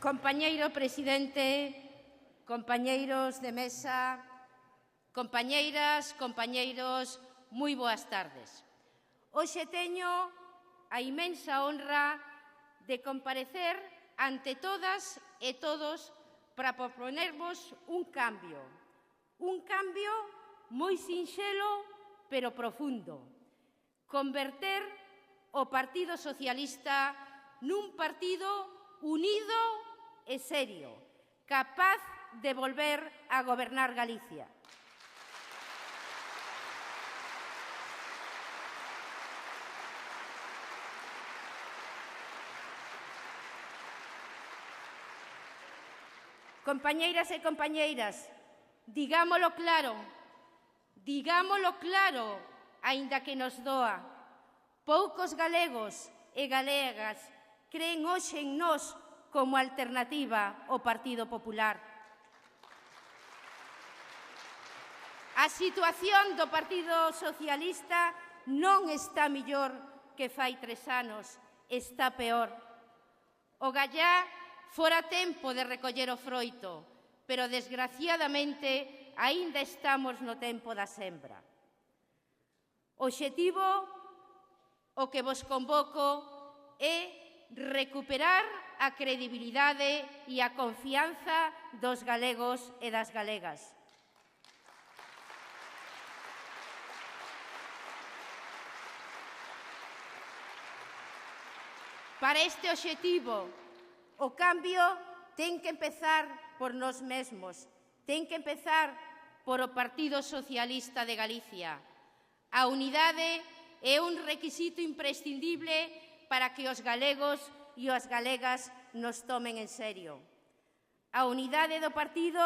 Compañeiro presidente, compañeiros de mesa, compañeiras, compañeiros, moi boas tardes. Hoxe teño a inmensa honra de comparecer ante todas e todos para proponervos un cambio moi sinxelo pero profundo, converter o Partido Socialista nun partido unido e serio, capaz de volver a gobernar Galicia. Compañeiras e compañeiras, digámolo claro, aínda que nos doa. Poucos galegos e galegas creen hoxe en nós como alternativa ao Partido Popular. A situación do Partido Socialista non está mellor que fai 3 anos, está peor. O gallá fora tempo de recoller o froito, pero desgraciadamente aínda estamos no tempo da sembra. O obxectivo o que vos convoco é recuperar a credibilidade e a confianza dos galegos e das galegas. Para este obxectivo, o cambio ten que empezar por nós mesmos, ten que empezar por o Partido Socialista de Galicia. A unidade é un requisito imprescindible para que os galegos e as galegas nos tomen en serio. A unidade do partido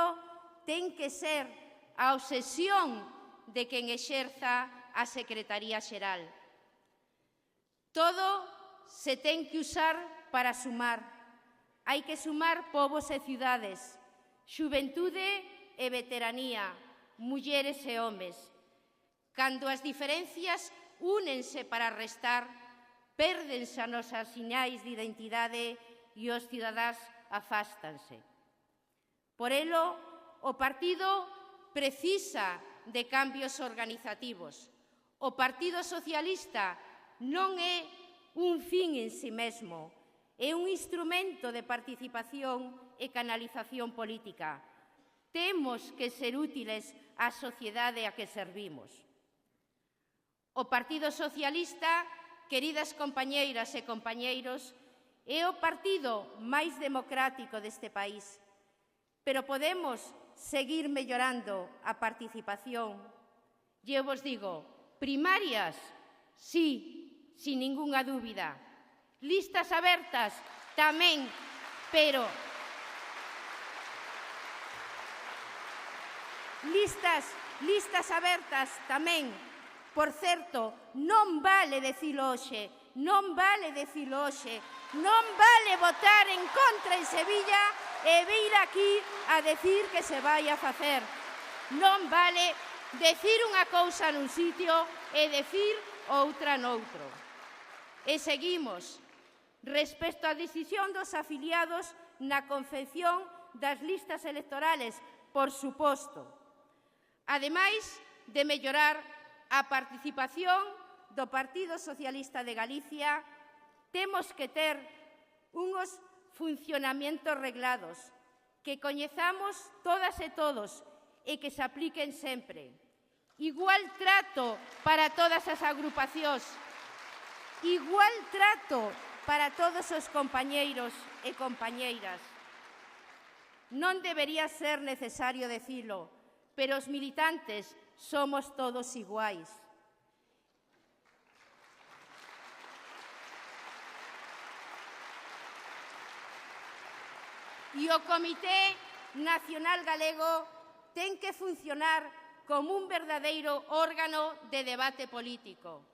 ten que ser a obsesión de quen exerza a Secretaría Xeral. Todo se ten que usar para sumar. Hai que sumar povos e cidades, xuventude e veteranía, mulleres e homes. Cando as diferencias únense para restar, pérdense as nosas sinais de identidade e os cidadáns afástanse. Por elo, o partido precisa de cambios organizativos. O Partido Socialista non é un fin en si mesmo, é un instrumento de participación e canalización política. Temos que ser útiles á sociedade a que servimos. O Partido Socialista, queridas compañeiras e compañeiros, é o partido máis democrático deste país, pero podemos seguir mellorando a participación. E eu vos digo, primarias, sí, sin ningunha dúbida. Listas abertas, tamén, pero listas abertas tamén. Por certo, non vale dicilo hoxe, non vale votar en contra en Sevilla e vir aquí a decir que se vai a facer. Non vale decir unha cousa nun sitio e decir outra noutro. E seguimos. Respecto á decisión dos afiliados na confección das listas electorales, por suposto. Ademais de mellorar a participación do Partido Socialista de Galicia, temos que ter uns funcionamentos reglados, que coñezamos todas e todos e que se apliquen sempre. Igual trato para todas as agrupacións, igual trato para todos os compañeiros e compañeiras. Non debería ser necesario decilo, pero os militantes somos todos iguais. E o Comité Nacional Galego ten que funcionar como un verdadeiro órgano de debate político.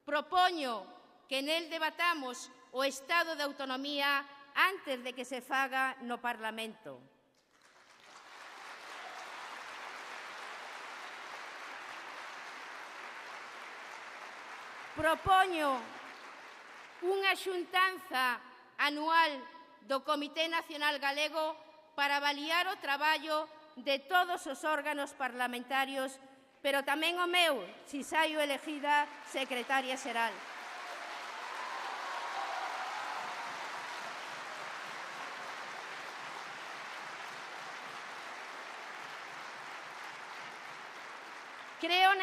Propoño que nel debatamos o estado de autonomía antes de que se faga no Parlamento. Propoño unha xuntanza anual do Comité Nacional Galego para avaliar o traballo de todos os órganos parlamentarios, pero tamén o meu, se saio elegida secretaria xeral. Creo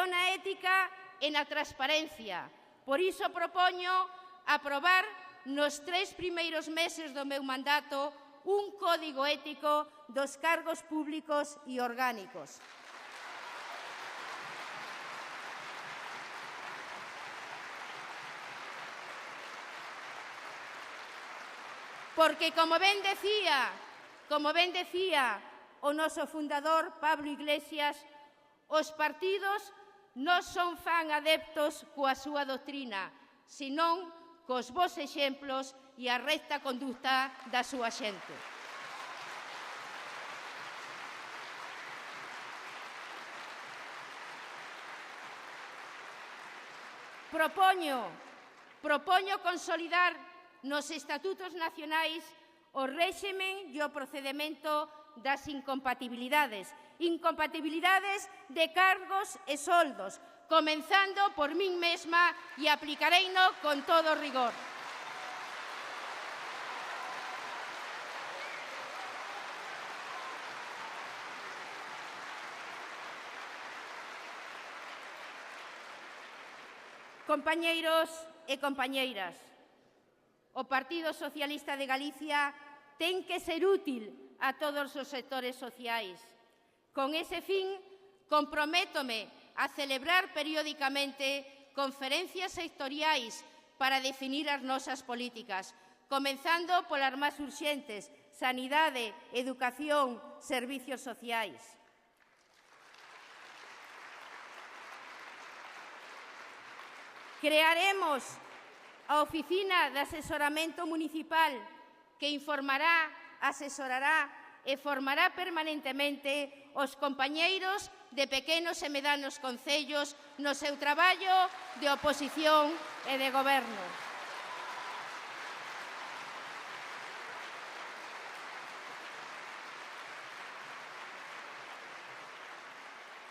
na ética e na transparencia. Por iso propoño aprobar nos 3 primeiros meses do meu mandato un código ético dos cargos públicos e orgánicos. Porque, como ben decía o noso fundador, Pablo Iglesias, os partidos non son fan adeptos coa súa doutrina, senón cos vos exemplos e a recta conduta da súa xente. Propoño consolidar nos estatutos nacionais o réxime e o procedemento das incompatibilidades de cargos e soldos, comenzando por min mesma e aplicareino con todo rigor. Compañeiros e compañeiras, o Partido Socialista de Galicia ten que ser útil a todos os sectores sociais. Con ese fin, comprométome a celebrar periódicamente conferencias sectoriais para definir as nosas políticas, comenzando polas máis urxentes: sanidade, educación, servicios sociais. Crearemos a Oficina de Asesoramento Municipal que informará, asesorará e formará permanentemente os compañeiros de pequenos e medianos concellos no seu traballo de oposición e de goberno.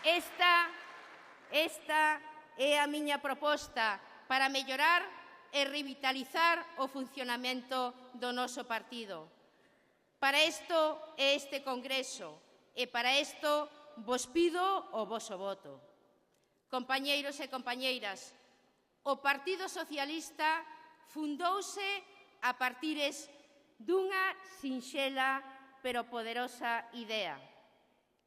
Esta é a miña proposta para mellorar e revitalizar o funcionamento do noso partido. Para isto é este Congreso e para isto vos pido o voso voto. Compañeiros e compañeiras, o Partido Socialista fundouse a partires dunha sinxela pero poderosa idea: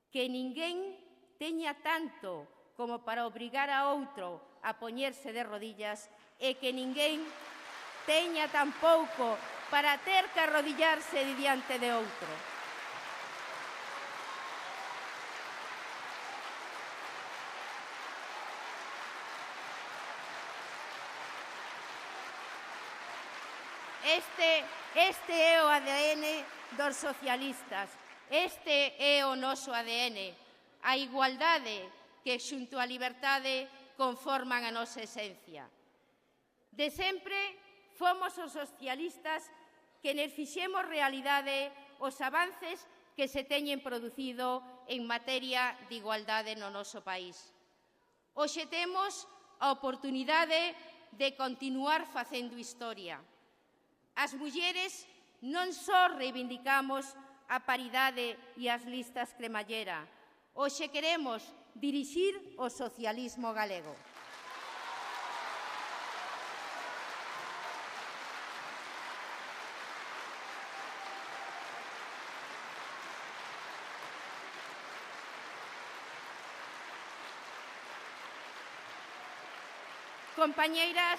que ninguén teña tanto como para obrigar a outro a poñerse de rodillas e que ninguén teña tan pouco para ter que arrodillarse diante de outro. Este é o ADN dos socialistas, este é o noso ADN, a igualdade que xunto á liberdade conforman a nosa esencia. De sempre fomos os socialistas que nos fixemos realidade os avances que se teñen producido en materia de igualdade no noso país. Hoxe temos a oportunidade de continuar facendo historia. As mulleres non só reivindicamos a paridade e as listas cremallera, hoxe queremos dirixir o socialismo galego. Compañeiras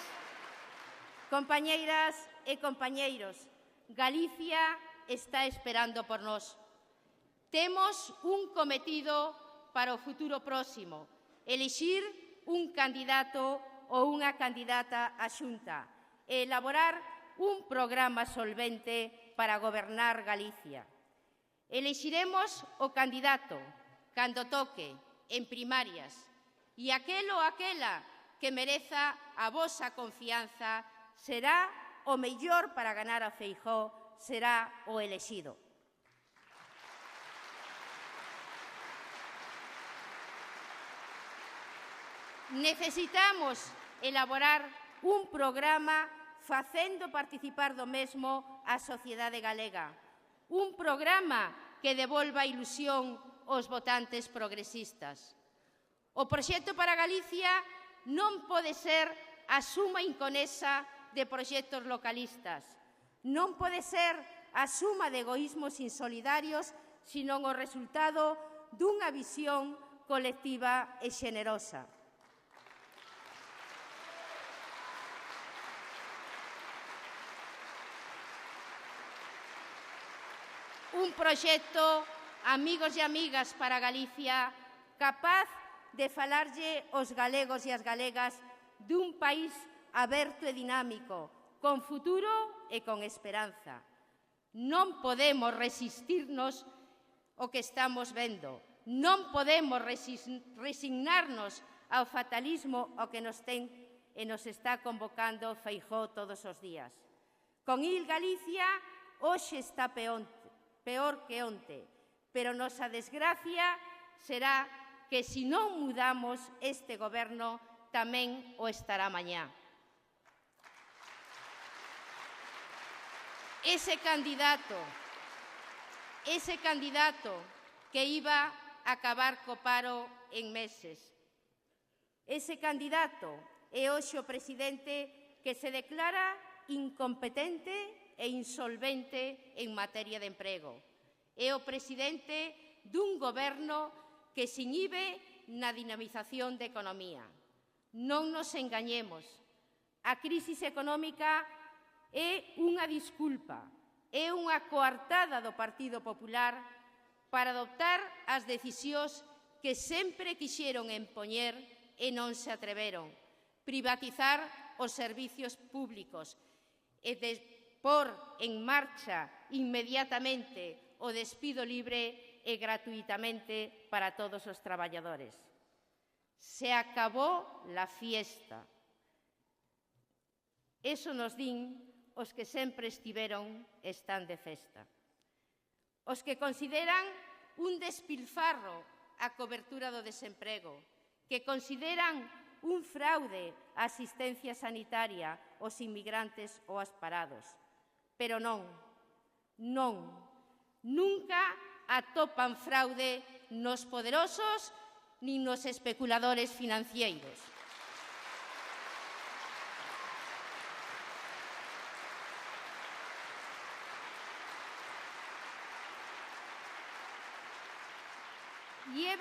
e compañeiros, Galicia está esperando por nós. Temos un cometido para o futuro próximo: elixir un candidato ou unha candidata á Xunta e elaborar un programa solvente para gobernar Galicia. Elixiremos o candidato cando toque, en primarias, e aquel ou aquela que mereza a vosa confianza será o mellor para ganar a Feijóo será o elexido. Necesitamos elaborar un programa facendo participar do mesmo a sociedade galega. Un programa que devolva ilusión aos votantes progresistas. O proxecto para Galicia non pode ser a suma inconesa de proxectos localistas. Non pode ser a suma de egoísmos insolidarios, senón o resultado dunha visión colectiva e xenerosa. Un proxecto, amigos e amigas, para Galicia capaz de falarlle aos galegos e as galegas dun país aberto e dinámico, con futuro e con esperanza. Non podemos resistirnos ao que estamos vendo. Non podemos resignarnos ao fatalismo ao que nos ten e nos está convocando Feijóo todos os días. Con il Galicia hoxe está peor que onte, pero nosa desgracia será que se non mudamos este goberno tamén o estará mañá. Ese candidato que iba a acabar co paro en meses. Ese candidato é hoxe o presidente que se declara incompetente e insolvente en materia de emprego. É o presidente dun goberno que se inhibe na dinamización da economía. Non nos engañemos. A crisis económica é unha disculpa, é unha coartada do Partido Popular para adoptar as decisións que sempre quixeron empoñer e non se atreveron. Privatizar os servicios públicos e por en marcha inmediatamente o despido libre e gratuitamente para todos os traballadores. Se acabou la fiesta. Eso nos din os que sempre estiveron e están de festa. Os que consideran un despilfarro a cobertura do desemprego, que consideran un fraude a asistencia sanitaria aos inmigrantes ou aos parados. Pero non, nunca atopan fraude nos poderosos nin nos especuladores financeiros. E é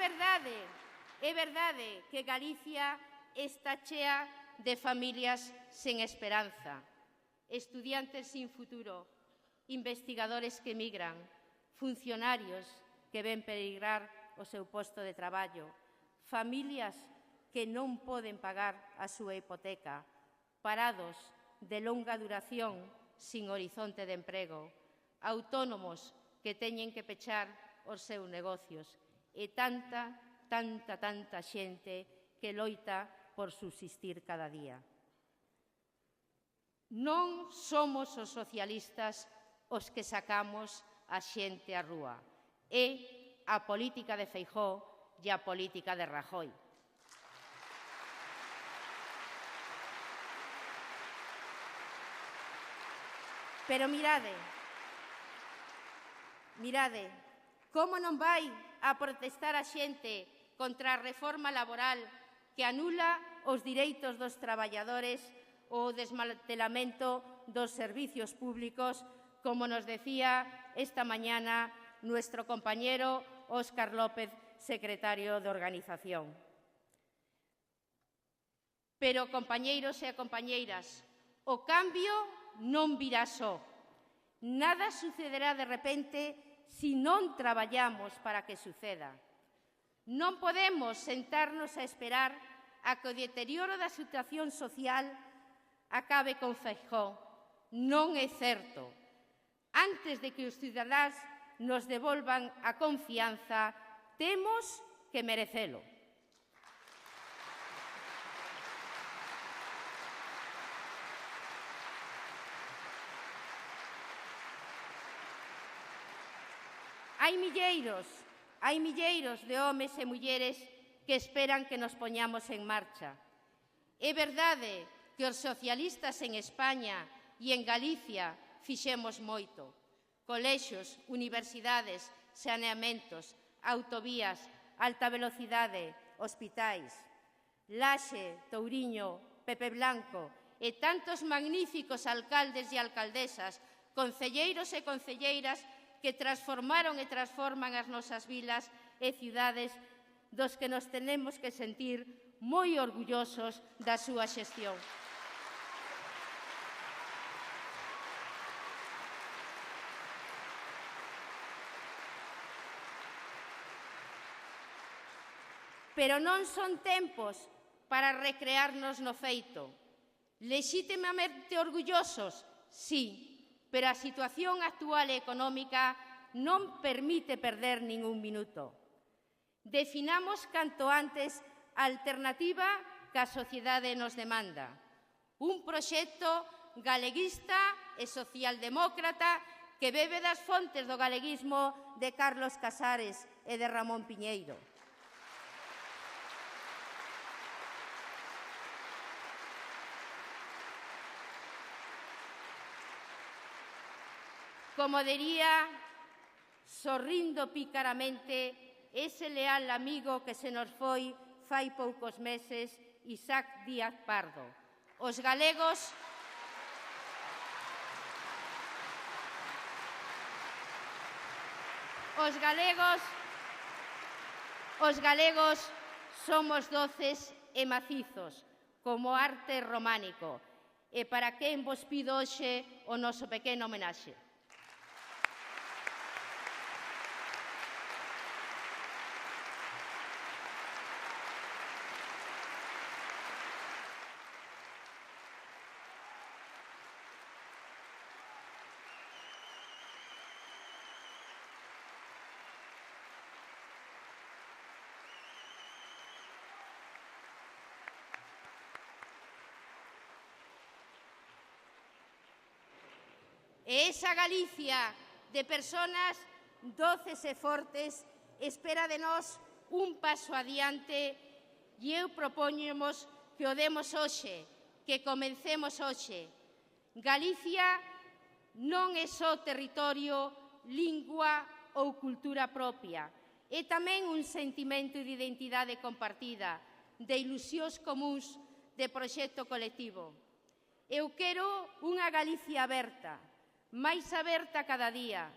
verdade que Galicia está chea de familias sen esperanza, estudiantes sin futuro, investigadores que emigran, funcionarios que ven peligrar o seu posto de traballo, familias que non poden pagar a súa hipoteca, parados de longa duración sin horizonte de emprego, autónomos que teñen que pechar os seus negocios e tanta xente que loita por subsistir cada día. Non somos os socialistas os que sacamos a xente á rúa. É a política de Feijóo e a política de Rajoy. Pero mirade, como non vai a protestar a xente contra a reforma laboral que anula os direitos dos traballadores ou o desmantelamento dos servicios públicos, como nos decía esta mañana nuestro compañero Óscar López, secretario de Organización. Pero, compañeiros e compañeiras, o cambio non virá só. Nada sucederá de repente se non traballamos para que suceda. Non podemos sentarnos a esperar a que o deterioro da situación social acabe con Feijóo. Non é certo. Antes de que os cidadáns nos devolvan a confianza, temos que merecelo. Hai milleiros de homes e mulleres que esperan que nos poñamos en marcha. É verdade que os socialistas en España e en Galicia fixemos moito. Colexios, universidades, saneamentos, autovías, alta velocidade, hospitais. Laxe, Touriño, Pepe Blanco e tantos magníficos alcaldes e alcaldesas, concelleiros e concelleiras que transformaron e transforman as nosas vilas e cidades dos que nos tenemos que sentir moi orgullosos da súa xestión. Pero non son tempos para recrearnos no feito. Lexítimamente orgullosos, sí, pero a situación actual e económica non permite perder ningún minuto. Definamos canto antes a alternativa que a sociedade nos demanda. Un proxecto galeguista e socialdemócrata que bebe das fontes do galeguismo de Carlos Casares e de Ramón Piñeiro. Como diría, sorrindo picaramente, ese leal amigo que se nos foi fai poucos meses, Isaac Díaz Pardo. Os galegos somos doces e macizos, como arte románico, e para quen vos pido hoxe o noso pequeno homenaxe. E esa Galicia de personas doces e fortes espera de nós un paso adiante e eu propóñemos que o demos hoxe, que comencemos hoxe. Galicia non é só territorio, lingua ou cultura propia, é tamén un sentimento de identidade compartida, de ilusións comúns, de proxecto colectivo. Eu quero unha Galicia aberta, máis aberta cada día.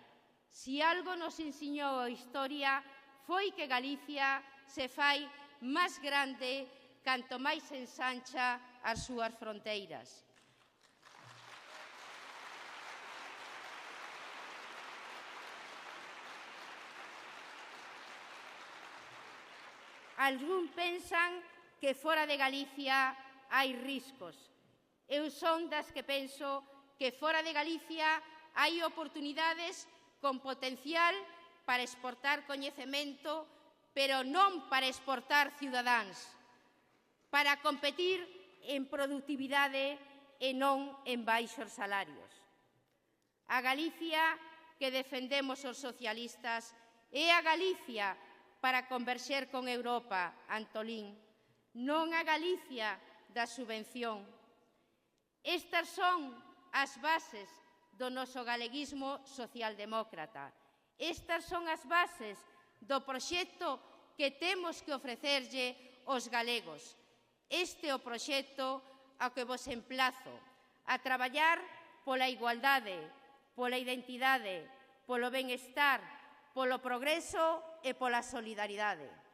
Si algo nos ensiñou a historia foi que Galicia se fai máis grande canto máis ensancha as súas fronteiras. Algún pensan que fora de Galicia hai riscos. Eu son das que penso que fora de Galicia hai oportunidades con potencial para exportar coñecemento, pero non para exportar cidadáns, para competir en productividade e non en baixos salarios. A Galicia que defendemos os socialistas é a Galicia para converxer con Europa, Antolín, non a Galicia da subvención. Estas son as bases do noso galeguismo socialdemócrata. Estas son as bases do proxecto que temos que ofrecerlle aos galegos. Este é o proxecto ao que vos emplazo, a traballar pola igualdade, pola identidade, polo benestar, polo progreso e pola solidaridade.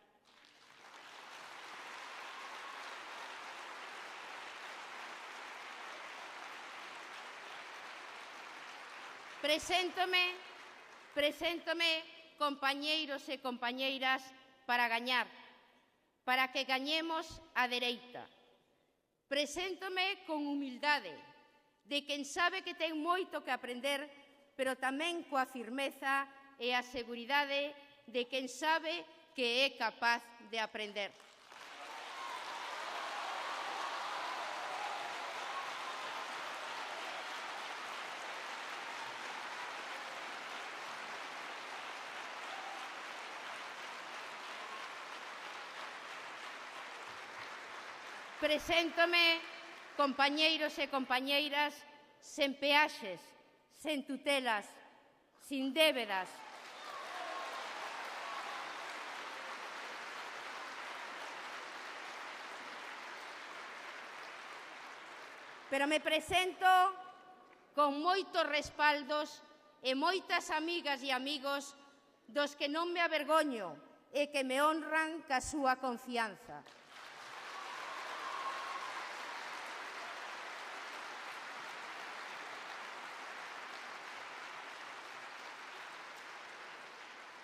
Preséntome, compañeiros e compañeiras, para gañar, para que gañemos a dereita. Preséntome con humildade, de quen sabe que ten moito que aprender, pero tamén coa firmeza e a seguridade de quen sabe que é capaz de aprender. Preséntome, compañeiros e compañeiras, sen peaxes, sen tutelas, sin débedas. Pero me presento con moitos respaldos e moitas amigas e amigos dos que non me avergoño e que me honran ca súa confianza.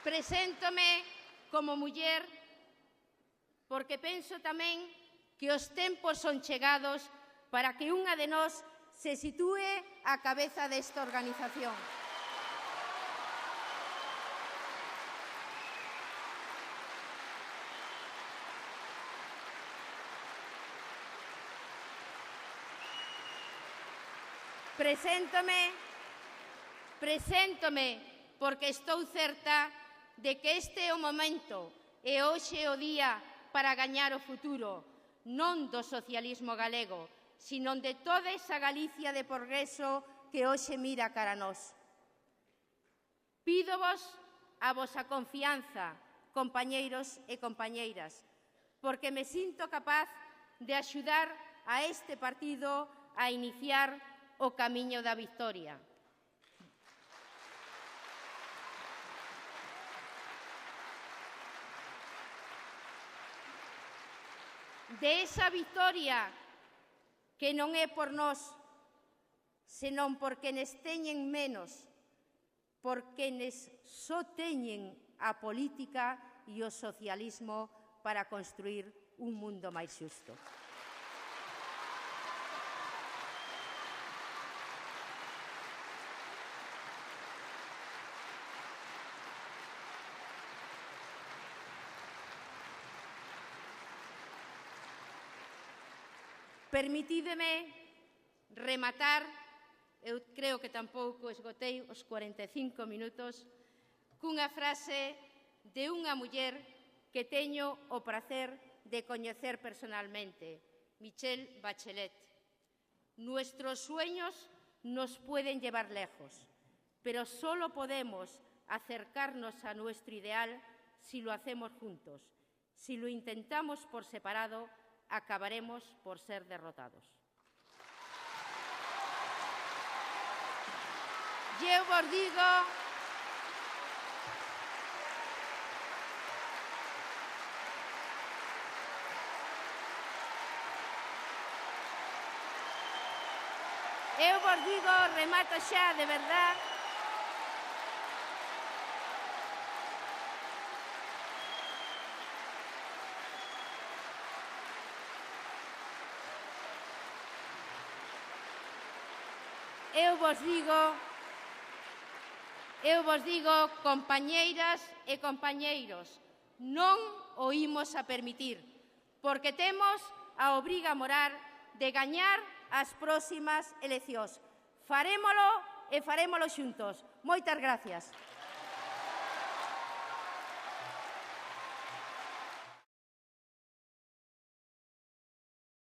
Preséntome como muller porque penso tamén que os tempos son chegados para que unha de nós se sitúe á cabeza desta organización. Preséntome porque estou certa de que este é o momento e hoxe é o día para gañar o futuro, non do socialismo galego, sino de toda esa Galicia de progreso que hoxe mira cara a nós. Pídovos a vosa confianza, compañeiros e compañeiras, porque me sinto capaz de axudar a este partido a iniciar o camiño da victoria. De esa victoria que non é por nós, senón por quenes teñen menos, por quenes só teñen a política e o socialismo para construir un mundo máis xusto. Permitídeme rematar, eu creo que tampouco esgotei os 45 minutos, cunha frase de unha muller que teño o prazer de coñecer personalmente, Michelle Bachelet. Nuestros sueños nos pueden llevar lejos, pero solo podemos acercarnos a nuestro ideal si lo hacemos juntos. Si lo intentamos por separado, acabaremos por ser derrotados. Eu vos digo remato xa, de verdad, eu vos digo, compañeiras e compañeiros, non o imos a permitir, porque temos a obriga moral de gañar as próximas eleccións. Farémolo e farémolo xuntos. Moitas gracias.